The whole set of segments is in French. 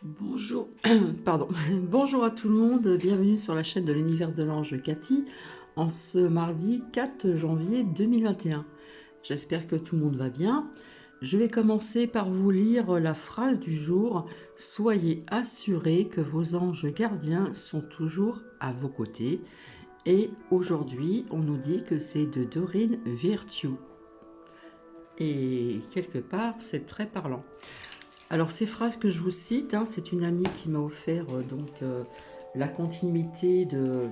Bonjour, pardon. Bonjour à tout le monde, bienvenue sur la chaîne de l'univers de l'ange Cathy en ce mardi 4 janvier 2021. J'espère que tout le monde va bien. Je vais commencer par vous lire la phrase du jour. Soyez assurés que vos anges gardiens sont toujours à vos côtés. Et aujourd'hui, on nous dit que c'est de Doreen Virtue. Et quelque part, c'est très parlant. Alors ces phrases que je vous cite, hein, c'est une amie qui m'a offert la continuité de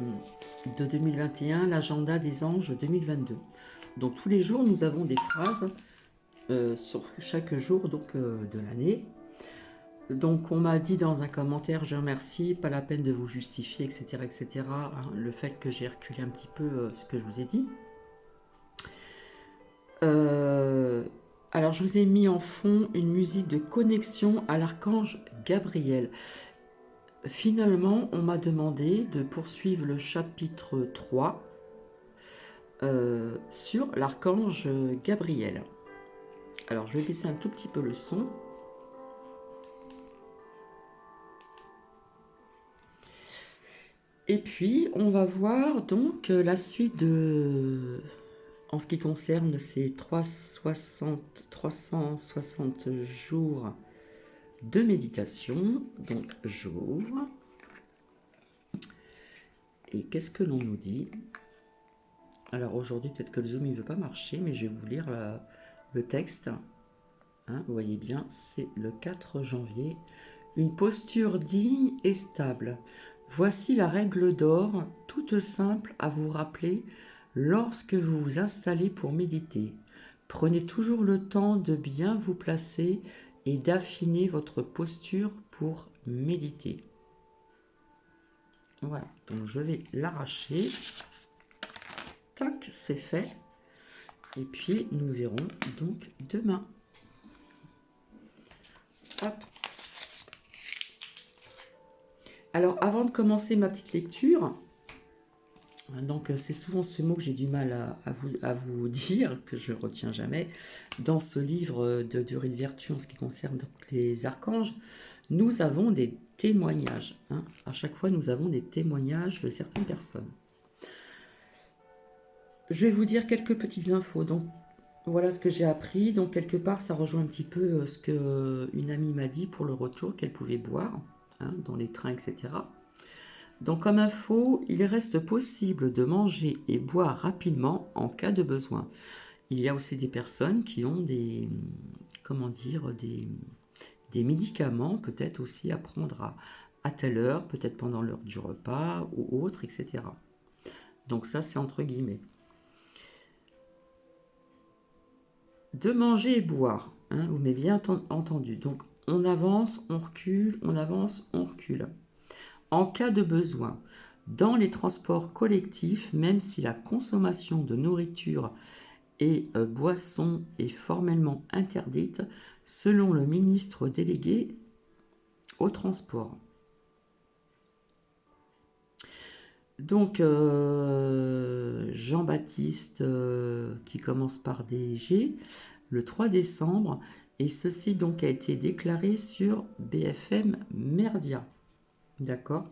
2021, l'agenda des anges 2022. Donc tous les jours, nous avons des phrases sur chaque jour de l'année. Donc on m'a dit dans un commentaire, je remercie, pas la peine de vous justifier, etc. etc. hein, le fait que j'ai reculé un petit peu ce que je vous ai dit. Euh, alors je vous ai mis en fond une musique de connexion à l'archange Gabriel. Finalement, on m'a demandé de poursuivre le chapitre 3 sur l'archange Gabriel. Alors, je vais baisser un tout petit peu le son. Et puis, on va voir donc la suite en ce qui concerne ces 360 jours de méditation. Donc, j'ouvre. Et qu'est-ce que l'on nous dit? Alors aujourd'hui, peut-être que le zoom ne veut pas marcher, mais je vais vous lire le texte. Hein, vous voyez bien, c'est le 4 janvier. Une posture digne et stable. Voici la règle d'or, toute simple à vous rappeler lorsque vous vous installez pour méditer. Prenez toujours le temps de bien vous placer et d'affiner votre posture pour méditer. Voilà, donc je vais l'arracher. Tac, c'est fait. Et puis nous verrons donc demain. Hop. Alors avant de commencer ma petite lecture, donc c'est souvent ce mot que j'ai du mal à vous dire, que je retiens jamais, dans ce livre de Doreen Virtue en ce qui concerne donc les archanges, nous avons des témoignages. Hein. À chaque fois, nous avons des témoignages de certaines personnes. Je vais vous dire quelques petites infos. Donc, voilà ce que j'ai appris. Donc, quelque part, ça rejoint un petit peu ce qu'une amie m'a dit pour le retour qu'elle pouvait boire hein, dans les trains, etc. Donc, comme info, il reste possible de manger et boire rapidement en cas de besoin. Il y a aussi des personnes qui ont comment dire, des médicaments, peut-être aussi à prendre à telle heure, peut-être pendant l'heure du repas ou autre, etc. Donc ça, c'est entre guillemets. De manger et boire, hein, vous m'avez bien entendu. Donc on avance, on recule, on avance, on recule. En cas de besoin, dans les transports collectifs, même si la consommation de nourriture et boissons est formellement interdite, selon le ministre délégué au transport. Donc Jean-Baptiste qui commence par des G, le 3 décembre, et ceci donc a été déclaré sur BFM Merdia. D'accord.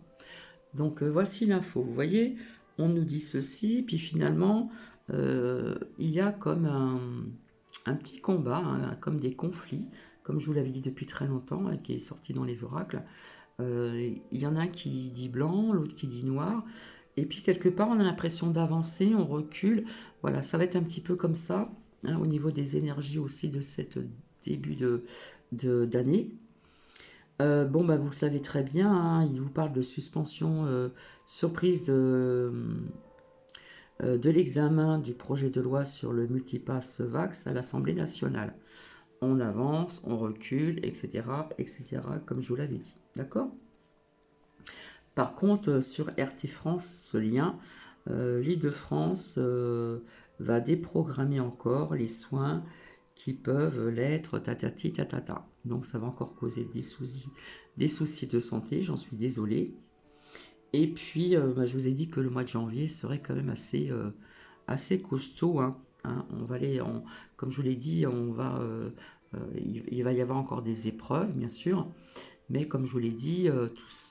Donc voici l'info. Vous voyez, on nous dit ceci, puis finalement, il y a comme un petit combat, hein, comme des conflits, comme je vous l'avais dit depuis très longtemps, hein, qui est sorti dans les oracles. Il y en a un qui dit blanc, l'autre qui dit noir. Et puis quelque part, on a l'impression d'avancer, on recule. Voilà, ça va être un petit peu comme ça, hein, au niveau des énergies aussi de cette début d'année. Bon, bah, vous le savez très bien, hein, il vous parle de suspension surprise de l'examen du projet de loi sur le multipass Vax à l'Assemblée nationale. On avance, on recule, etc., etc., comme je vous l'avais dit. D'accord? Par contre, sur RT France, ce lien, l'Île-de-France va déprogrammer encore les soins qui peuvent l'être tatati tatata. Donc ça va encore causer des soucis de santé, j'en suis désolée. Et puis, bah, je vous ai dit que le mois de janvier serait quand même assez costaud. Hein. On va aller, comme je vous l'ai dit, il va y avoir encore des épreuves, bien sûr. Mais comme je vous l'ai dit,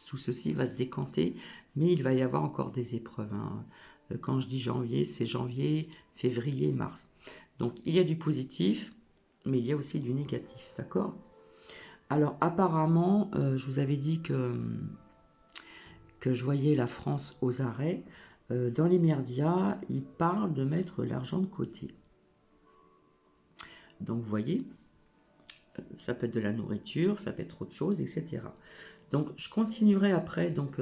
tout ceci va se décanter, mais il va y avoir encore des épreuves, hein. Quand je dis janvier, c'est janvier, février, mars. Donc il y a du positif, mais il y a aussi du négatif, d'accord? Alors apparemment, je vous avais dit que je voyais la France aux arrêts. Dans les merdias, ils parlent de mettre l'argent de côté. Donc vous voyez, ça peut être de la nourriture, ça peut être autre chose, etc. Donc je continuerai après, donc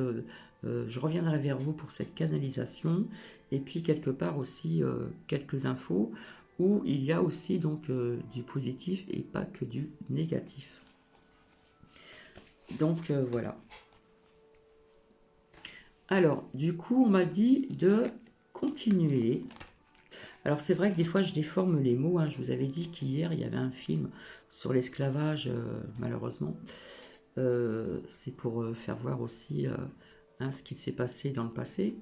je reviendrai vers vous pour cette canalisation, et puis quelque part aussi quelques infos où il y a aussi donc du positif et pas que du négatif. Donc voilà. Alors du coup on m'a dit de continuer. Alors c'est vrai que des fois je déforme les mots, hein. Je vous avais dit qu'hier il y avait un film sur l'esclavage, malheureusement. C'est pour faire voir aussi hein, ce qu'il s'est passé dans le passé.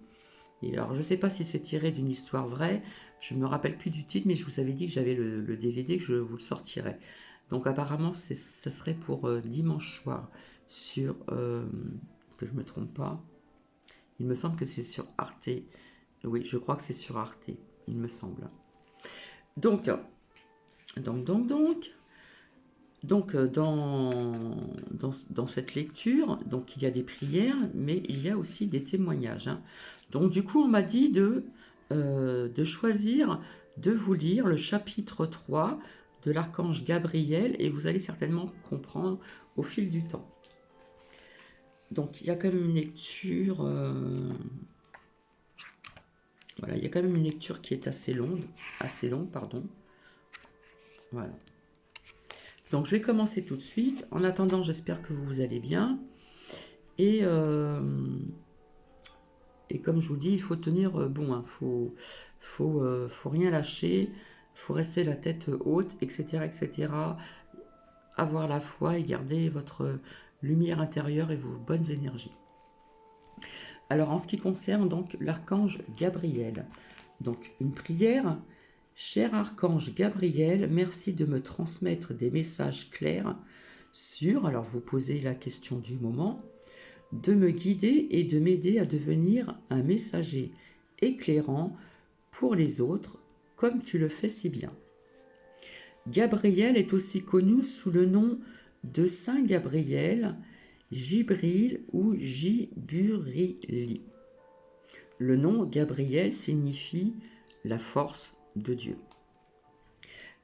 Et alors je ne sais pas si c'est tiré d'une histoire vraie, je ne me rappelle plus du titre, mais je vous avais dit que j'avais le DVD, que je vous le sortirais. Donc apparemment ça serait pour dimanche soir sur, que je ne me trompe pas, il me semble que c'est sur Arte. Oui, je crois que c'est sur Arte, il me semble. Donc, dans cette lecture, donc il y a des prières, mais il y a aussi des témoignages, hein. Donc du coup, on m'a dit de choisir de vous lire le chapitre 3 de l'archange Gabriel, et vous allez certainement comprendre au fil du temps. Donc il y a quand même une lecture... voilà, il y a quand même une lecture qui est assez longue, pardon. Voilà. Donc je vais commencer tout de suite. En attendant, j'espère que vous allez bien. Et comme je vous dis, il faut tenir bon, hein. Faut rien lâcher, faut rester la tête haute, etc., etc. Avoir la foi et garder votre lumière intérieure et vos bonnes énergies. Alors en ce qui concerne donc l'archange Gabriel, donc une prière. Cher archange Gabriel, merci de me transmettre des messages clairs sur, alors vous posez la question du moment, de me guider et de m'aider à devenir un messager éclairant pour les autres, comme tu le fais si bien. Gabriel est aussi connu sous le nom de Saint Gabriel, Jibril ou Jiburili. Le nom Gabriel signifie la force de Dieu.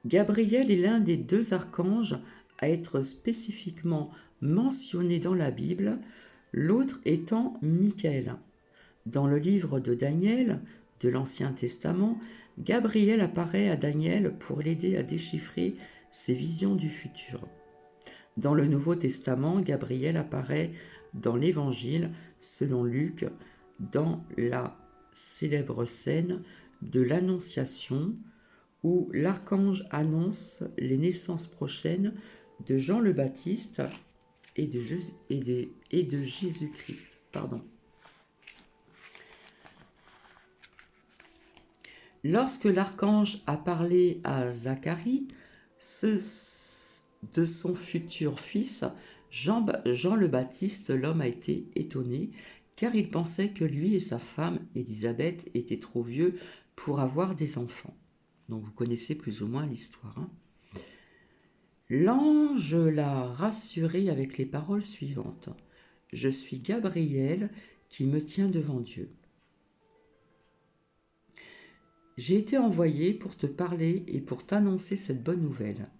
Gabriel est l'un des 2 archanges à être spécifiquement mentionné dans la Bible, l'autre étant Michael. Dans le livre de Daniel, de l'Ancien Testament, Gabriel apparaît à Daniel pour l'aider à déchiffrer ses visions du futur. Dans le Nouveau Testament, Gabriel apparaît dans l'Évangile, selon Luc, dans la célèbre scène de l'Annonciation, où l'archange annonce les naissances prochaines de Jean le Baptiste et de Jésus-Christ. Pardon. Lorsque l'archange a parlé à Zacharie de son futur fils, Jean le Baptiste, l'homme a été étonné, car il pensait que lui et sa femme, Élisabeth, étaient trop vieux pour avoir des enfants. Donc vous connaissez plus ou moins l'histoire, hein. L'ange l'a rassuré avec les paroles suivantes. « Je suis Gabriel qui me tient devant Dieu. J'ai été envoyé pour te parler et pour t'annoncer cette bonne nouvelle. »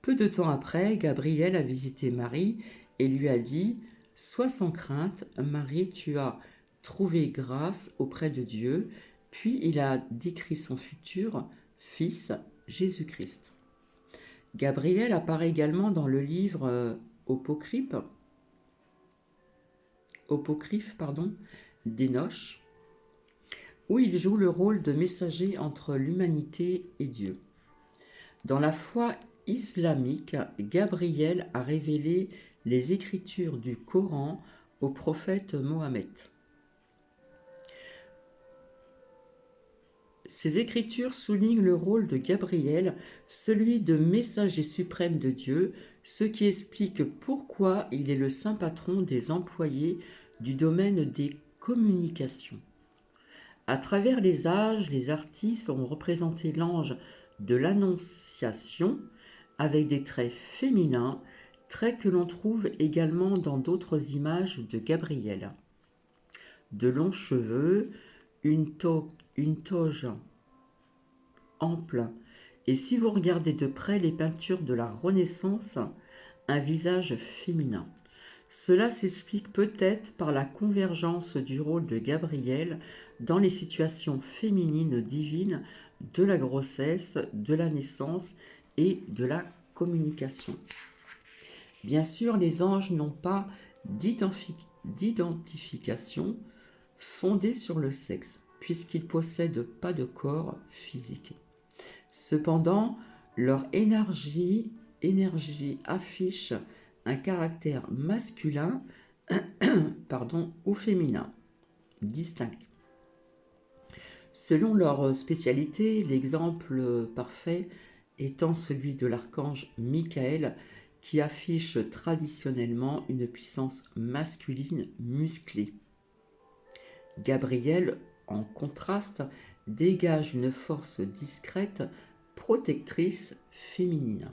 Peu de temps après, Gabriel a visité Marie et lui a dit « Sois sans crainte, Marie, tu as trouvé grâce auprès de Dieu. » Puis il a décrit son futur fils, Jésus-Christ. Gabriel apparaît également dans le livre apocryphe d'Hénoch, où il joue le rôle de messager entre l'humanité et Dieu. Dans la foi islamique, Gabriel a révélé les écritures du Coran au prophète Mohammed. Ces écritures soulignent le rôle de Gabriel, celui de messager suprême de Dieu, ce qui explique pourquoi il est le saint patron des employés du domaine des communications. À travers les âges, les artistes ont représenté l'ange de l'Annonciation avec des traits féminins, traits que l'on trouve également dans d'autres images de Gabriel. De longs cheveux, une toge ample, et si vous regardez de près les peintures de la Renaissance, un visage féminin. Cela s'explique peut-être par la convergence du rôle de Gabriel dans les situations féminines divines de la grossesse, de la naissance et de la communication. Bien sûr, les anges n'ont pas d'identification fondée sur le sexe, puisqu'ils ne possèdent pas de corps physique. Cependant, leur énergie affiche un caractère masculin ou féminin distinct. Selon leur spécialité, l'exemple parfait étant celui de l'archange Michael, qui affiche traditionnellement une puissance masculine musclée. Gabriel, en contraste, dégage une force discrète, protectrice, féminine.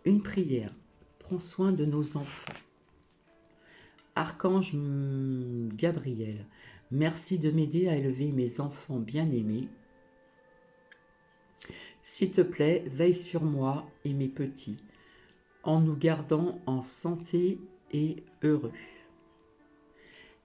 Une prière. Prends soin de nos enfants. Archange Gabriel, merci de m'aider à élever mes enfants bien-aimés. S'il te plaît, veille sur moi et mes petits, en nous gardant en santé et heureux.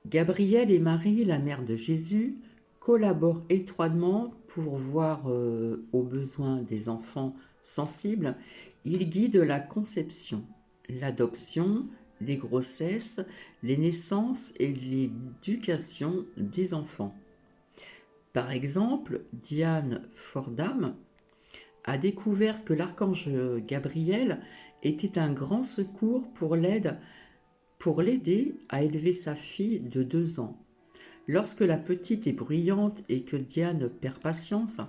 Gabriel et Marie, la mère de Jésus, collaborent étroitement pour voir aux besoins des enfants sensibles. Ils guident la conception, l'adoption, les grossesses, les naissances et l'éducation des enfants. Par exemple, Diane Fordham a découvert que l'archange Gabriel était un grand secours pour l'aider à élever sa fille de 2 ans. Lorsque la petite est bruyante et que Diane perd patience,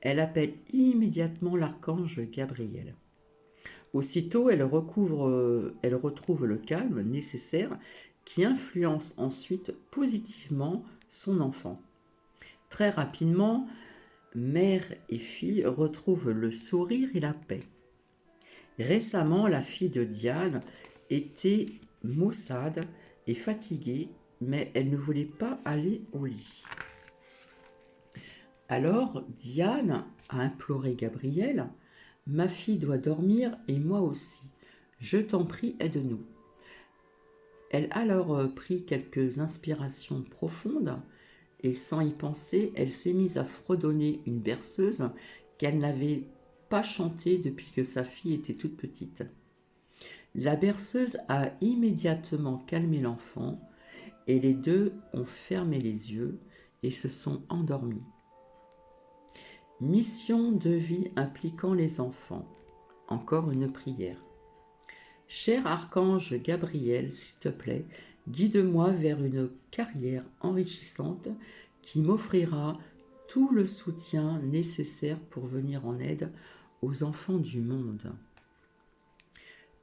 elle appelle immédiatement l'archange Gabriel. Aussitôt, elle retrouve le calme nécessaire qui influence ensuite positivement son enfant. Très rapidement, mère et fille retrouvent le sourire et la paix. Récemment, la fille de Diane était maussade et fatiguée, mais elle ne voulait pas aller au lit. Alors, Diane a imploré Gabriel, « Ma fille doit dormir et moi aussi. Je t'en prie, aide-nous. » Elle a alors pris quelques inspirations profondes et sans y penser, elle s'est mise à fredonner une berceuse qu'elle n'avait pas chantée depuis que sa fille était toute petite. La berceuse a immédiatement calmé l'enfant et les deux ont fermé les yeux et se sont endormis. Mission de vie impliquant les enfants. Encore une prière. Cher archange Gabriel, s'il te plaît, guide-moi vers une carrière enrichissante qui m'offrira tout le soutien nécessaire pour venir en aide aux enfants du monde.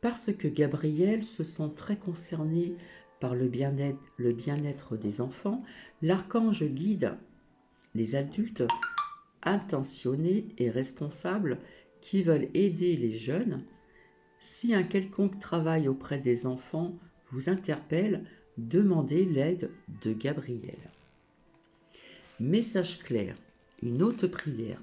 Parce que Gabriel se sent très concerné par le bien-être des enfants, l'archange guide les adultes intentionnés et responsables qui veulent aider les jeunes. Si un quelconque travail auprès des enfants vous interpelle, demandez l'aide de Gabriel. Message clair, une autre prière.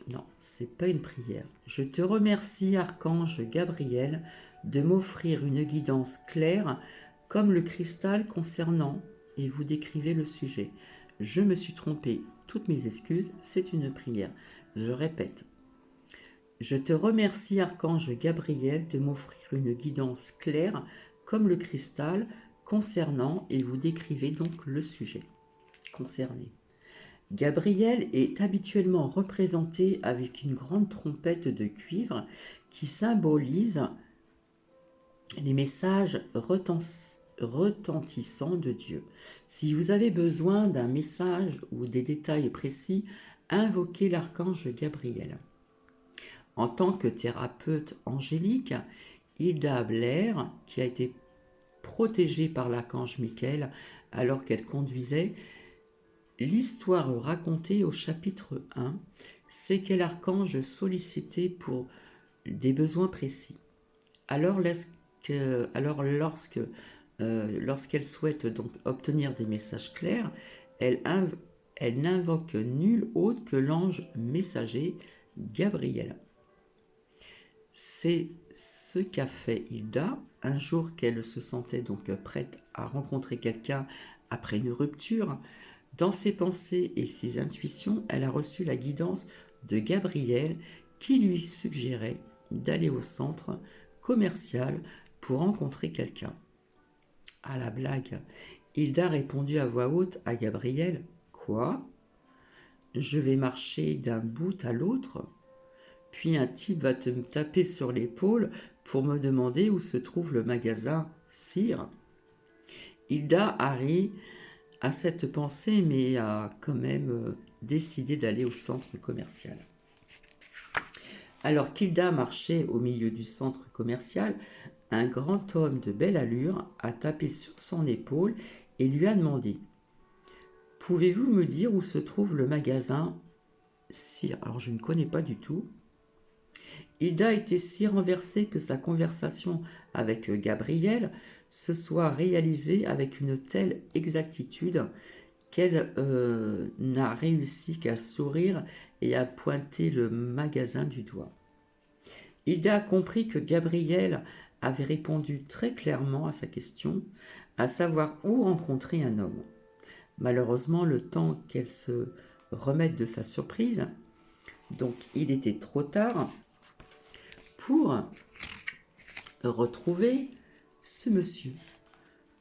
Non, c'est pas une prière. Je te remercie, archange Gabriel, de m'offrir une guidance claire comme le cristal concernant, et vous décrivez le sujet. Je me suis trompée, toutes mes excuses, c'est une prière. Je répète. Je te remercie, archange Gabriel, de m'offrir une guidance claire comme le cristal concernant, et vous décrivez donc le sujet concerné. Gabriel est habituellement représenté avec une grande trompette de cuivre qui symbolise les messages retentissants de Dieu. Si vous avez besoin d'un message ou des détails précis, invoquer l'archange Gabriel. En tant que thérapeute angélique, Hilda Abler, qui a été protégée par l'archange Michael alors qu'elle conduisait, l'histoire racontée au chapitre 1, c'est qu'est l'archange sollicité pour des besoins précis. Alors, lorsqu'elle souhaite donc obtenir des messages clairs, elle n'invoque nul autre que l'ange messager Gabriel. C'est ce qu'a fait Hilda un jour qu'elle se sentait donc prête à rencontrer quelqu'un après une rupture. Dans ses pensées et ses intuitions, elle a reçu la guidance de Gabriel qui lui suggérait d'aller au centre commercial pour rencontrer quelqu'un. À la blague, Hilda répondit à voix haute à Gabriel: « Quoi ? Je vais marcher d'un bout à l'autre ? Puis un type va te taper sur l'épaule pour me demander où se trouve le magasin, sire. » Hilda a ri à cette pensée, mais a quand même décidé d'aller au centre commercial. Alors qu'Hilda marchait au milieu du centre commercial, un grand homme de belle allure a tapé sur son épaule et lui a demandé: « Pouvez-vous me dire où se trouve le magasin, sire ?» Alors je ne connais pas du tout. Hilda était si renversée que sa conversation avec Gabriel se soit réalisée avec une telle exactitude qu'elle n'a réussi qu'à sourire et à pointer le magasin du doigt. Hilda a compris que Gabriel avait répondu très clairement à sa question, à savoir où rencontrer un homme. Malheureusement, le temps qu'elle se remette de sa surprise, donc il était trop tard pour retrouver ce monsieur.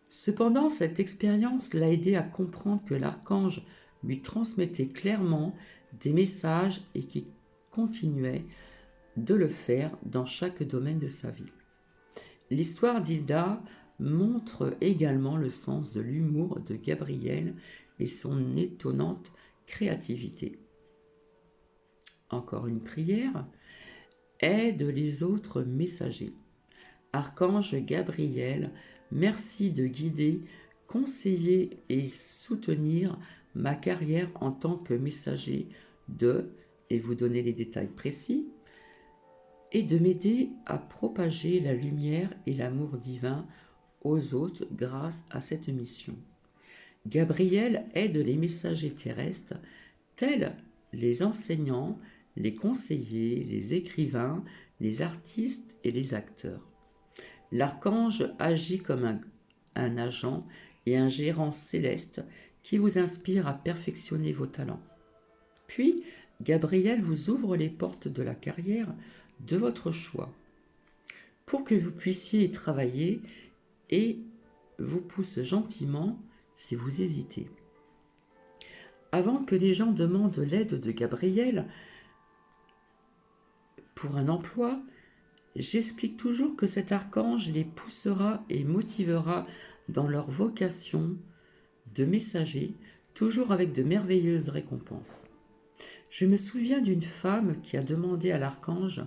Cependant, cette expérience l'a aidé à comprendre que l'archange lui transmettait clairement des messages et qu'il continuait de le faire dans chaque domaine de sa vie. L'histoire d'Hilda montre également le sens de l'humour de Gabriel et son étonnante créativité. Encore une prière. Aide les autres messagers. Archange Gabriel, merci de guider, conseiller et soutenir ma carrière en tant que messager de, et vous donner les détails précis, et de m'aider à propager la lumière et l'amour divin aux autres grâce à cette mission. Gabriel aide les messagers terrestres, tels les enseignants, les conseillers, les écrivains, les artistes et les acteurs. L'archange agit comme un agent et un gérant céleste qui vous inspire à perfectionner vos talents. Puis, Gabriel vous ouvre les portes de la carrière de votre choix pour que vous puissiez y travailler et vous pousse gentiment si vous hésitez. Avant que les gens demandent l'aide de Gabriel pour un emploi, j'explique toujours que cet archange les poussera et motivera dans leur vocation de messager, toujours avec de merveilleuses récompenses. Je me souviens d'une femme qui a demandé à l'archange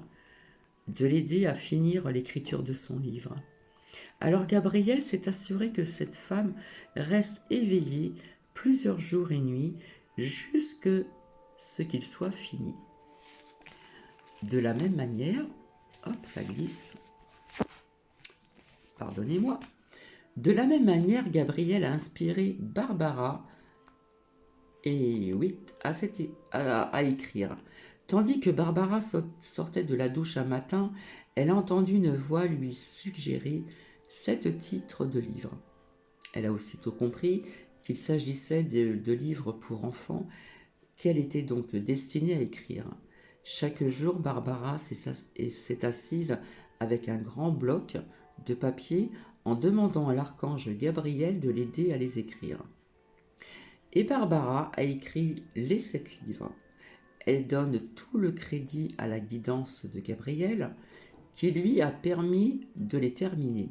de l'aider à finir l'écriture de son livre. Alors Gabriel s'est assuré que cette femme reste éveillée plusieurs jours et nuits jusque ce qu'il soit fini. De la même manière, hop, ça glisse. Pardonnez-moi. De la même manière, Gabriel a inspiré Barbara et oui, à écrire. Tandis que Barbara sortait de la douche un matin, elle a entendu une voix lui suggérer 7 titres de livres. Elle a aussitôt compris qu'il s'agissait de livres pour enfants qu'elle était donc destinée à écrire. Chaque jour, Barbara s'est assise avec un grand bloc de papier en demandant à l'archange Gabriel de l'aider à les écrire. Et Barbara a écrit les 7 livres. Elle donne tout le crédit à la guidance de Gabriel, qui lui a permis de les terminer.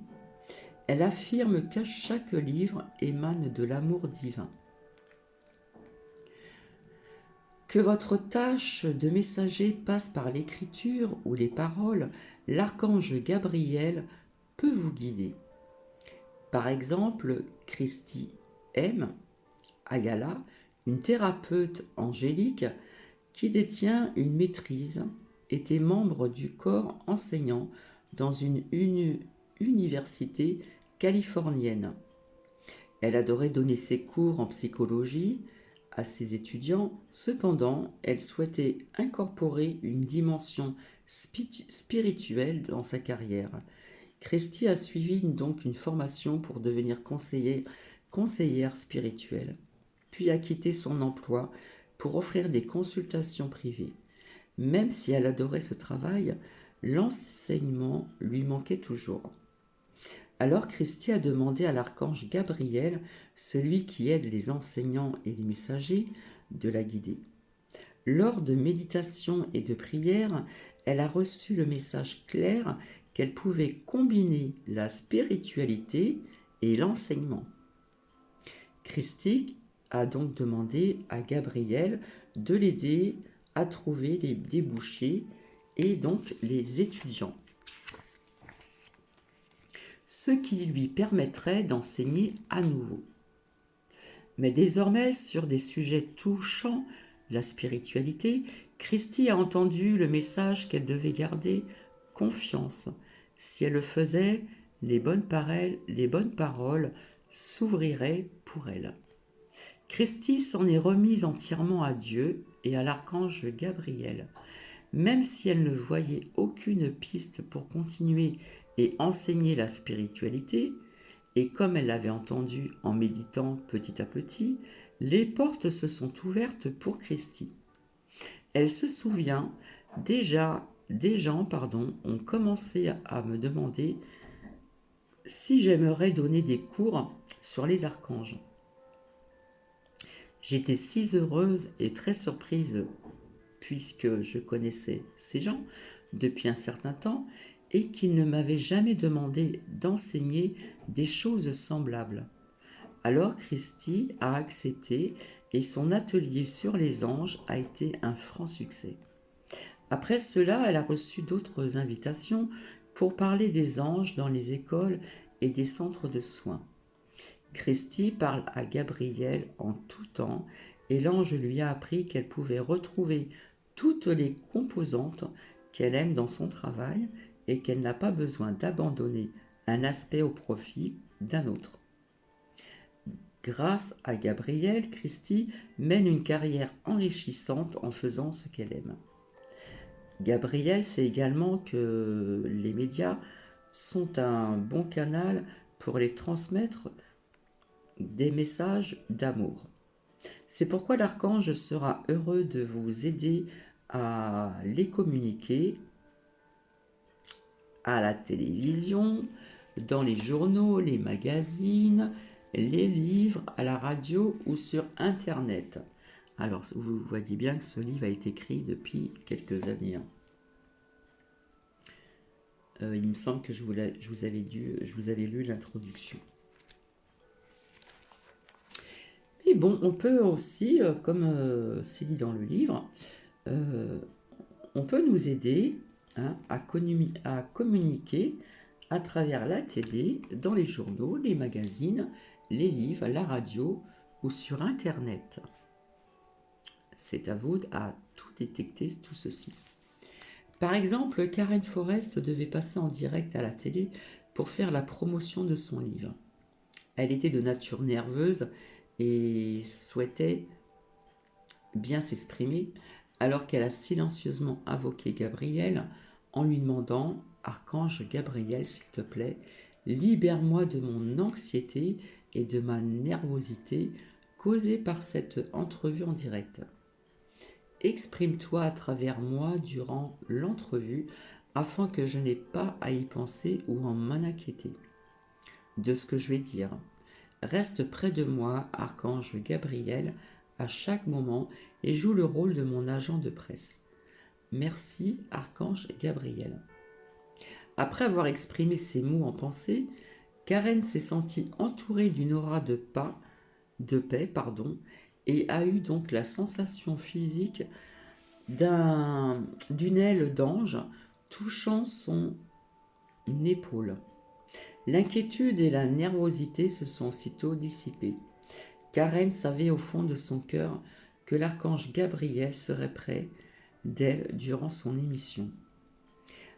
Elle affirme que chaque livre émane de l'amour divin. Que votre tâche de messager passe par l'écriture ou les paroles, l'archange Gabriel peut vous guider. Par exemple, Christy M. Ayala, une thérapeute angélique qui détient une maîtrise, était membre du corps enseignant dans une université californienne. Elle adorait donner ses cours en psychologie à ses étudiants, cependant, elle souhaitait incorporer une dimension spirituelle dans sa carrière. Christy a suivi donc une formation pour devenir conseillère spirituelle, puis a quitté son emploi pour offrir des consultations privées. Même si elle adorait ce travail, l'enseignement lui manquait toujours. Alors Christy a demandé à l'archange Gabriel, celui qui aide les enseignants et les messagers, de la guider. Lors de méditation et de prière, elle a reçu le message clair qu'elle pouvait combiner la spiritualité et l'enseignement. Christy a donc demandé à Gabriel de l'aider à trouver les débouchés et donc les étudiants, ce qui lui permettrait d'enseigner à nouveau. Mais désormais, sur des sujets touchant la spiritualité, Christy a entendu le message qu'elle devait garder confiance. Si elle le faisait, les bonnes paroles s'ouvriraient pour elle. Christy s'en est remise entièrement à Dieu et à l'archange Gabriel. Même si elle ne voyait aucune piste pour continuer et enseigner la spiritualité, et comme elle l'avait entendu en méditant petit à petit, les portes se sont ouvertes pour Christy. Elle se souvient des gens ont commencé à me demander si j'aimerais donner des cours sur les archanges. J'étais si heureuse et très surprise puisque je connaissais ces gens depuis un certain temps et qu'ils ne m'avaient jamais demandé d'enseigner des choses semblables. Alors Christy a accepté et son atelier sur les anges a été un franc succès. Après cela, elle a reçu d'autres invitations pour parler des anges dans les écoles et des centres de soins. Christy parle à Gabriel en tout temps et l'ange lui a appris qu'elle pouvait retrouver toutes les composantes qu'elle aime dans son travail et qu'elle n'a pas besoin d'abandonner un aspect au profit d'un autre. Grâce à Gabriel, Christy mène une carrière enrichissante en faisant ce qu'elle aime. Gabriel sait également que les médias sont un bon canal pour les transmettre des messages d'amour. C'est pourquoi l'archange sera heureux de vous aider à les communiquer à la télévision, dans les journaux, les magazines, les livres, à la radio ou sur Internet. Alors, vous voyez bien que ce livre a été écrit depuis quelques années. Il me semble que je vous avais lu l'introduction. Et bon, on peut aussi, comme c'est dit dans le livre, on peut nous aider à communiquer à travers la télé, dans les journaux, les magazines, les livres, la radio ou sur Internet. C'est à vous à tout détecter, tout ceci. Par exemple, Karen Forrest devait passer en direct à la télé pour faire la promotion de son livre. Elle était de nature nerveuse et souhaitait bien s'exprimer, alors qu'elle a silencieusement invoqué Gabriel en lui demandant « Archange Gabriel, s'il te plaît, libère-moi de mon anxiété et de ma nervosité causée par cette entrevue en direct. Exprime-toi à travers moi durant l'entrevue afin que je n'ai pas à y penser ou à m'en inquiéter de ce que je vais dire. Reste près de moi, Archange Gabriel, à chaque moment et joue le rôle de mon agent de presse. Merci, Archange Gabriel. » Après avoir exprimé ces mots en pensée, Karen s'est sentie entourée d'une aura de paix, et a eu donc la sensation physique d'une aile d'ange touchant son épaule. L'inquiétude et la nervosité se sont aussitôt dissipées. Karen savait au fond de son cœur que l'archange Gabriel serait près d'elle durant son émission.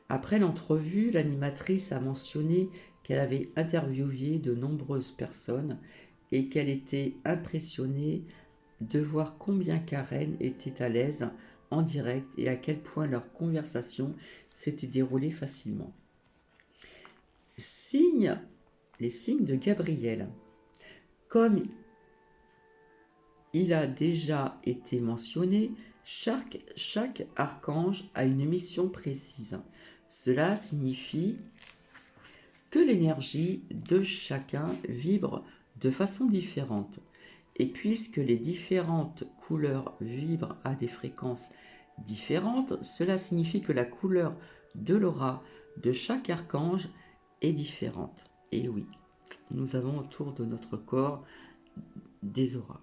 Après l'entrevue, l'animatrice a mentionné qu'elle avait interviewé de nombreuses personnes et qu'elle était impressionnée de voir combien Karen était à l'aise en direct et à quel point leur conversation s'était déroulée facilement. Les signes de Gabriel. Comme il a déjà été mentionné, chaque archange a une mission précise. Cela signifie que l'énergie de chacun vibre de façon différente. Et puisque les différentes couleurs vibrent à des fréquences différentes, cela signifie que la couleur de l'aura de chaque archange est différente. Et oui, nous avons autour de notre corps des auras.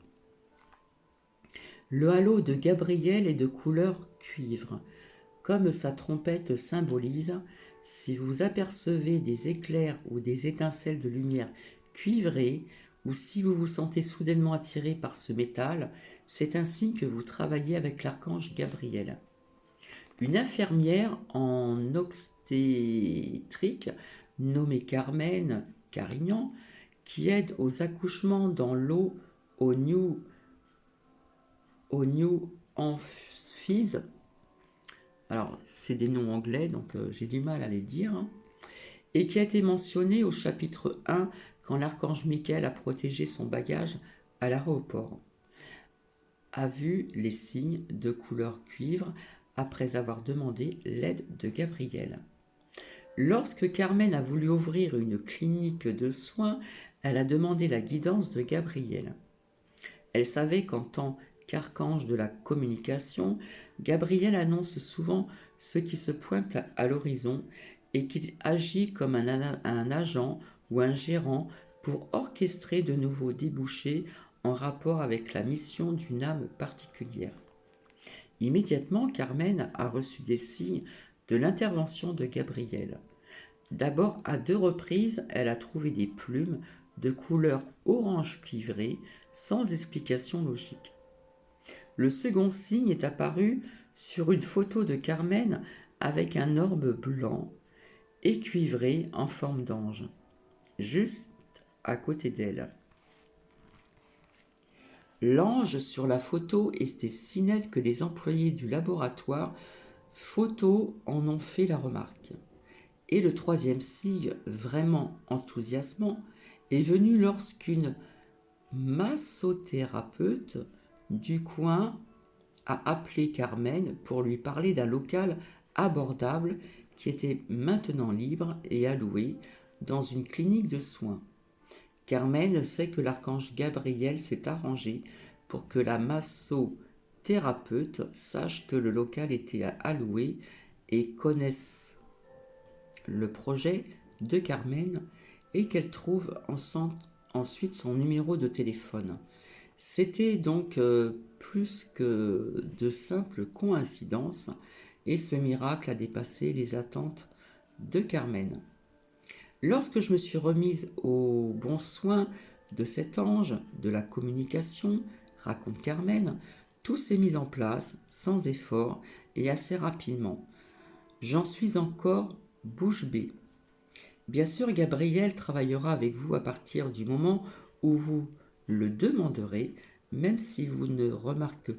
Le halo de Gabriel est de couleur cuivre. Comme sa trompette symbolise, si vous apercevez des éclairs ou des étincelles de lumière cuivrée, ou si vous vous sentez soudainement attiré par ce métal, c'est un signe que vous travaillez avec l'archange Gabriel. Une infirmière en obstétrique, nommée Carmen Carignan, qui aide aux accouchements dans l'eau au New Amphies, alors c'est des noms anglais donc j'ai du mal à les dire, hein, et qui a été mentionné au chapitre 1 quand l'archange Michael a protégé son bagage à l'aéroport, a vu les signes de couleur cuivre après avoir demandé l'aide de Gabriel. Lorsque Carmen a voulu ouvrir une clinique de soins, elle a demandé la guidance de Gabriel. Elle savait qu'en tant qu'archange de la communication, Gabriel annonce souvent ce qui se pointe à l'horizon et qu'il agit comme un agent ou un gérant pour orchestrer de nouveaux débouchés en rapport avec la mission d'une âme particulière. Immédiatement, Carmen a reçu des signes de l'intervention de Gabriel. D'abord, à 2 reprises, elle a trouvé des plumes de couleur orange cuivré sans explication logique. Le second signe est apparu sur une photo de Carmen avec un orbe blanc et cuivré en forme d'ange, juste à côté d'elle. L'ange sur la photo était si net que les employés du laboratoire photo en ont fait la remarque. Et le troisième signe, vraiment enthousiasmant, est venu lorsqu'une massothérapeute du coin a appelé Carmen pour lui parler d'un local abordable qui était maintenant libre et alloué dans une clinique de soins. Carmen sait que l'archange Gabriel s'est arrangé pour que la massothérapeute sache que le local était alloué et connaisse le projet de Carmen et qu'elle trouve ensuite son numéro de téléphone. C'était donc plus que de simples coïncidences et ce miracle a dépassé les attentes de Carmen. Lorsque je me suis remise aux bons soins de cet ange de la communication, raconte Carmen, tout s'est mis en place sans effort et assez rapidement. J'en suis encore bouche bée. Bien sûr, Gabriel travaillera avec vous à partir du moment où vous le demanderez, même si vous ne remarquez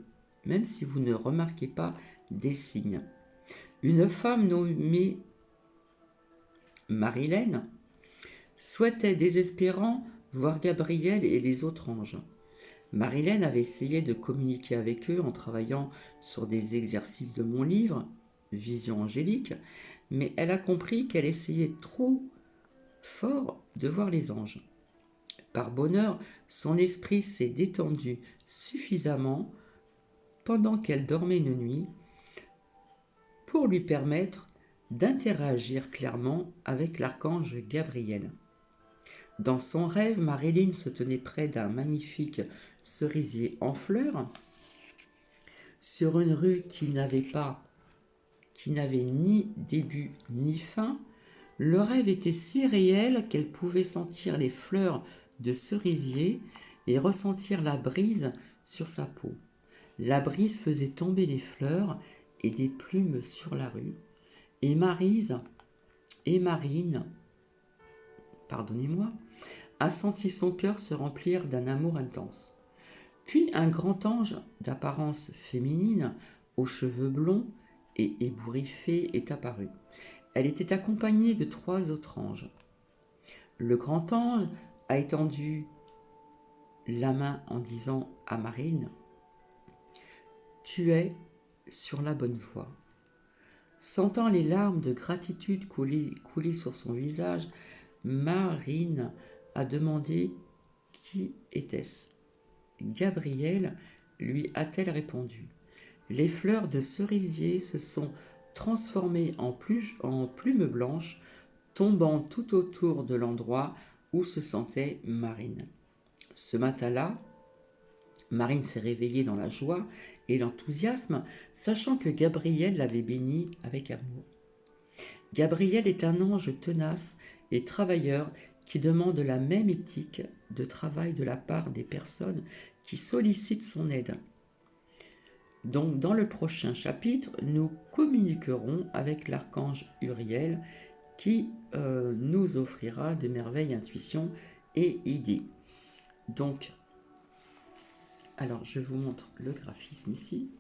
pas des signes. Une femme nommée Marilène souhaitait désespérément voir Gabriel et les autres anges. Marilène avait essayé de communiquer avec eux en travaillant sur des exercices de mon livre, Vision angélique, mais elle a compris qu'elle essayait trop fort de voir les anges. Par bonheur, son esprit s'est détendu suffisamment pendant qu'elle dormait une nuit pour lui permettre d'interagir clairement avec l'archange Gabriel. Dans son rêve, Marilyn se tenait près d'un magnifique cerisier en fleurs, sur une rue qui n'avait ni début ni fin. Le rêve était si réel qu'elle pouvait sentir les fleurs de cerisier et ressentir la brise sur sa peau. La brise faisait tomber les fleurs et des plumes sur la rue. Et Marine, pardonnez-moi, a senti son cœur se remplir d'un amour intense. Puis un grand ange d'apparence féminine, aux cheveux blonds et ébouriffés, est apparu. Elle était accompagnée de 3 autres anges. Le grand ange a étendu la main en disant à Marine, « Tu es sur la bonne voie. » Sentant les larmes de gratitude couler sur son visage, Marine a demandé qui était-ce. Gabrielle lui a-t-elle répondu. Les fleurs de cerisier se sont transformées en plumes blanches, tombant tout autour de l'endroit où se sentait Marine. Ce matin-là, Marine s'est réveillée dans la joie et l'enthousiasme, sachant que Gabriel l'avait bénie avec amour. Gabriel est un ange tenace et travailleur qui demande la même éthique de travail de la part des personnes qui sollicitent son aide. Donc, dans le prochain chapitre, nous communiquerons avec l'archange Uriel qui nous offrira de merveilles intuitions et idées. Donc, alors je vous montre le graphisme ici.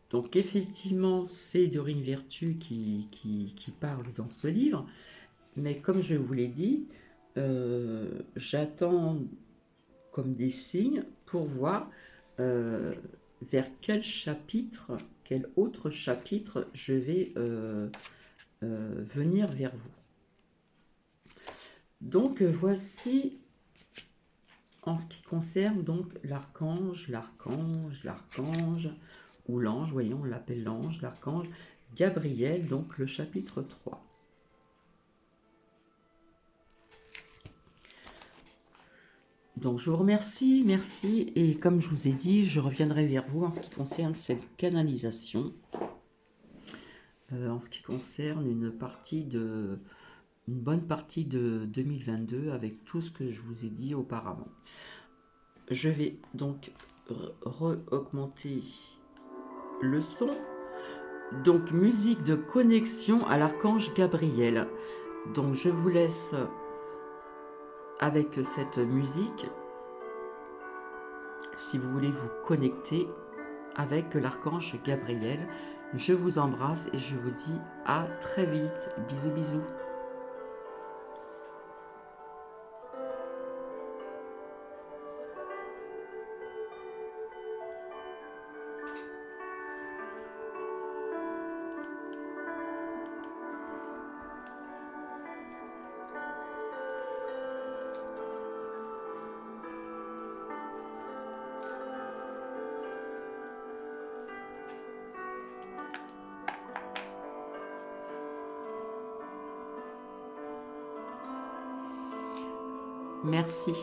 Donc effectivement, c'est Dorine Vertu qui parle dans ce livre, mais comme je vous l'ai dit, j'attends comme des signes pour voir vers quel autre chapitre je vais venir vers vous. Donc voici en ce qui concerne donc l'archange, ou l'ange, voyons, on l'appelle l'ange, l'archange Gabriel, donc le chapitre 3. Donc je vous remercie, merci, et comme je vous ai dit, je reviendrai vers vous en ce qui concerne cette canalisation, en ce qui concerne une bonne partie de 2022 avec tout ce que je vous ai dit auparavant. Je vais donc augmenter le son. Donc musique de connexion à l'archange Gabriel. Donc je vous laisse avec cette musique si vous voulez vous connecter avec l'archange Gabriel. Je vous embrasse et je vous dis à très vite. Bisous bisous. Merci.